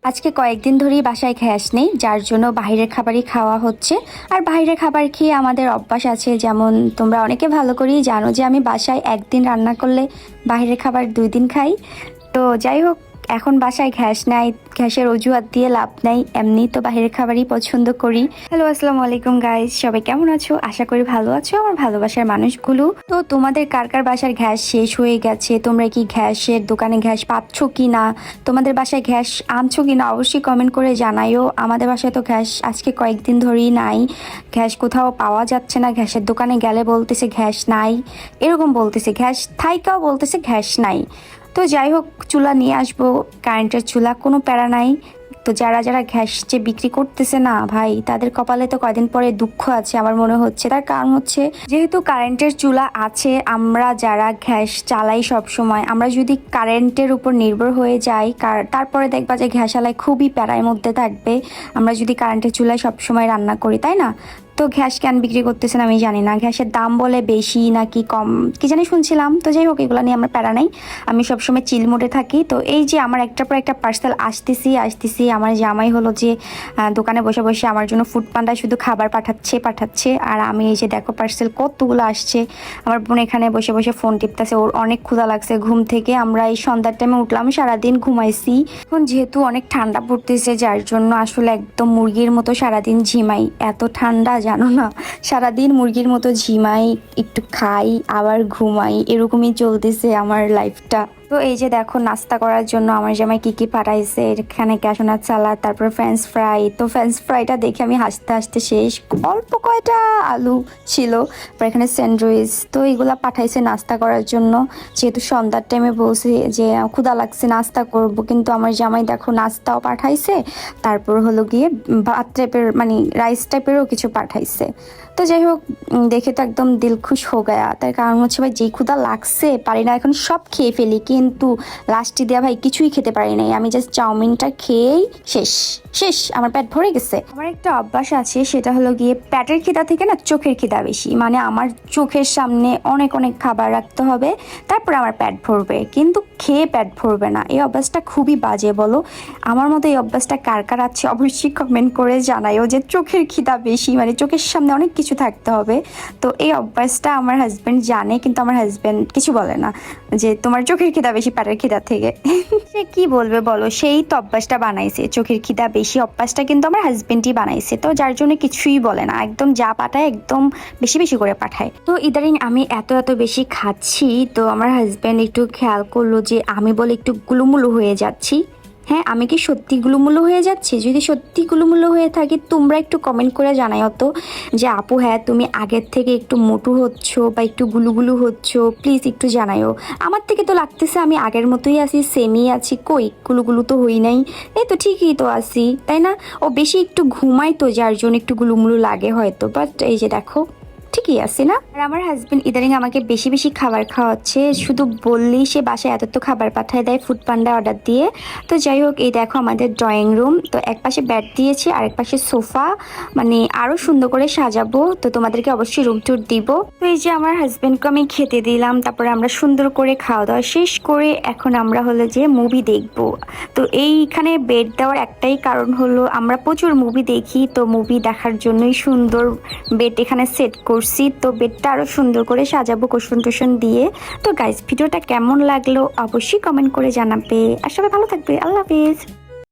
আজকে কয়েকদিন ধরেই বাসায় গ্যাস নেই, যার জন্য বাইরের খাবারই খাওয়া হচ্ছে। আর বাইরের খাবার খেয়ে আমাদের অভ্যাস আছে, যেমন তোমরা অনেকে ভালো করেই জানো যে আমি বাসায় একদিন রান্না করলে বাইরের খাবার 2 দিন খাই। তো যাই হোক, এখন বাসায় গ্যাস নাই, গ্যাসের অজুহাত দিয়ে লাভ নাই, এমনি তো বাইরের খাবারই পছন্দ করি। হ্যালো, আসসালামু আলাইকুম গাইস, সবাই কেমন আছো? আশা করি ভালো আছো আমার ভালোবাসার মানুষগুলো। তো তোমাদের কার কার বাসার গ্যাস শেষ হয়ে গেছে? তোমরা কি গ্যাসের দোকানে গ্যাস পাচ্ছ কি না? তোমাদের বাসায় গ্যাস আনছো কি না অবশ্যই কমেন্ট করে জানাইও। আমাদের বাসায় তো গ্যাস আজকে কয়েকদিন ধরেই নাই, গ্যাস কোথাও পাওয়া যাচ্ছে না। গ্যাসের দোকানে গেলে বলতেছে গ্যাস নাই, এরকম বলতেছে, গ্যাস থাইকাও বলতেছে গ্যাস নাই। তো যাই হোক, চুলা নিয়ে আসবো, কারেন্টের চুলা, কোনো প্যারা নাই। তো যারা যারা গ্যাস যে বিক্রি করতেছে না ভাই, তাদের কপালে তো কয়দিন পরে দুঃখ আছে আমার মনে হচ্ছে। তার কারণ হচ্ছে, যেহেতু কারেন্টের চুলা আছে, আমরা যারা গ্যাস চালাই সব সময়, আমরা যদি কারেন্টের উপর নির্ভর হয়ে যাই, তারপরে দেখবা যে গ্যাসালায় খুবই প্যারার মধ্যে থাকবে। আমরা যদি কারেন্টের চুলায় সব সময় রান্না করি, তাই না? তো গ্যাস কেন বিক্রি করতেছেন আমি জানি না, গ্যাসের দাম বলে বেশি নাকি কম কি জানি শুনছিলাম। তো যাই হোক, এগুলো নিয়ে আমার প্যারা নাই, আমি সবসময় চিল মোডে থাকি। তো এই যে আমার একটার পর একটা পার্সেল আসতেছি, আমার জামাই হলো যে দোকানে বসে বসে আমার জন্য ফুড পান্ডায় শুধু খাবার পাঠাচ্ছে। আর আমি এই যে দেখো পার্সেল কতগুলো আসছে। আমার বোন এখানে বসে বসে ফোন টিপতেছে, ওর অনেক ক্ষুধা লাগছে ঘুম থেকে। আমরা এই সন্ধ্যার টাইমে উঠলাম, সারাদিন ঘুমাইছি। এখন যেহেতু অনেক ঠান্ডা পড়তেছে, যার জন্য আসলে একদম মুরগির মতো সারাদিন ঝিমাই। এত ঠান্ডা জানো না, সারাদিন মুরগির মতো ঝিমাই, একটু খাই আবার ঘুমাই, এরকমই চলতেছে আমার লাইফটা। তো এই যে দেখো, নাস্তা করার জন্য আমার জামাই কি কি পাঠাইছে। এখানে ক্যাশনাট সালাদ, তারপর ফ্রেঞ্চ ফ্রাই। তো ফ্রেঞ্চ ফ্রাইটা দেখে আমি হাসতে হাসতে শেষ, অল্প কয়টা আলু ছিল। তারপর এখানে স্যান্ডউইচ। তো এগুলা পাঠাইছে নাস্তা করার জন্য, যেহেতু সন্ধ্যার টাইমে বলছে যে ক্ষুধা লাগছে নাস্তা করব, কিন্তু আমার জামাই দেখো নাস্তাও পাঠাইছে, তারপর হলো গিয়ে ভাত টাইপের মানে রাইস টাইপেরও কিছু পাঠাইছে। তো যাই হোক, দেখে তো একদম দিল খুশ হো গায়া। তার কারণ হচ্ছে ভাই, যেই ক্ষুধা লাগছে পারি না এখন সব খেয়ে ফেলি, কিন্তু লাস্টে দেওয়া ভাই কিছুই খেতে পারি নাই। আমি জাস্ট চাউমিনটা খেয়েই শেষ আমার পেট ভরে গেছে। আমার একটা অভ্যাস আছে, সেটা হলো গিয়ে পেটের খিদা থেকে না চোখের খিদা বেশি। মানে আমার চোখের সামনে অনেক অনেক খাবার রাখতে হবে, তারপর আমার পেট ভরবে, কিন্তু খেয়ে পেট ভরবে না। এই অভ্যাসটা খুবই বাজে, বলো আমার মতো এই অভ্যাসটা কার কার আছে অবশ্যই কমেন্ট করে জানাইও, যে চোখের খিদা বেশি, মানে চোখের সামনে অনেক কিছু থাকতে হবে। তো এই অভ্যাসটা আমার হাজব্যান্ড জানে, কিন্তু আমার হাজব্যান্ড কিছু বলে না, যে তোমার চোখের খিদা বেশি পেটের খিদা থেকে। সে কি বলবে বলো, সেই তো অভ্যাসটা বানাইছে, চোখের খিদা বেশি অভ্যাসটা কিন্তু আমার হাজব্যান্ডই বানাইছে। তো যার জন্য কিছুই বলে না, একদম যা পাঠায় একদম বেশি বেশি করে পাঠায়। তো ইদারিং আমি এত বেশি খাচ্ছি, তো আমার হাজব্যান্ড একটু খেয়াল করলো যে আমি বলে একটু গুলুমুলু হয়ে যাচ্ছি। হ্যাঁ, আমি কি সত্যি গুলুমুলু হয়ে যাচ্ছি? যদি সত্যি গুলুমুলু হয়ে থাকি, তোমরা একটু কমেন্ট করে জানাই তো, যে আপু হ্যাঁ তুমি আগের থেকে একটু মোটু হচ্ছ বা একটু গুলুগুলু হচ্ছ, প্লিজ একটু জানাইও। আমার থেকে তো লাগতেছে আমি আগের মতোই আছি, সেমই আছি, কই গুলুগুলু তো হই নাই, এই তো ঠিকই তো আছি, তাই না? ও বেশি একটু ঘুমাই, তো যার জন্য একটু গুলুমুলু লাগে হয়তো, বাট এই যে দেখো ঠিকই আছে না। আর আমার হাজবেন্ড ইদানিং আমাকে বেশি বেশি খাবার খাওয়াচ্ছে, শুধু বললেই সে বাসায় এত খাবার পাঠায় দেয় ফুড পান্ডা অর্ডার দিয়ে। তো যাই হোক, এই দেখো আমাদের ড্রয়িং রুম। তো এক পাশে বেড দিয়েছি, আর এক পাশে সোফা, মানে আরো সুন্দর করে সাজাবো। তো তোমাদেরকে অবশ্যই রুম ট্যুর দিব। তো এই যে আমার হাজবেন্ডকে আমি খেতে দিলাম, তারপরে আমরা সুন্দর করে খাওয়া দাওয়া শেষ করে এখন আমরা হলো যে মুভি দেখবো। তো এইখানে বেড দেওয়ার একটাই কারণ হলো, আমরা প্রচুর মুভি দেখি, তো মুভি দেখার জন্যই সুন্দর বেড এখানে সেট করছি। তো বেডটা আরো সুন্দর করে সাজাবো কুশন টুশন দিয়ে। তো গাইস, ভিডিওটা কেমন লাগলো অবশ্যই কমেন্ট করে জানাবে, আর সবাই ভালো থাকবে। আল্লাহ হাফিজ।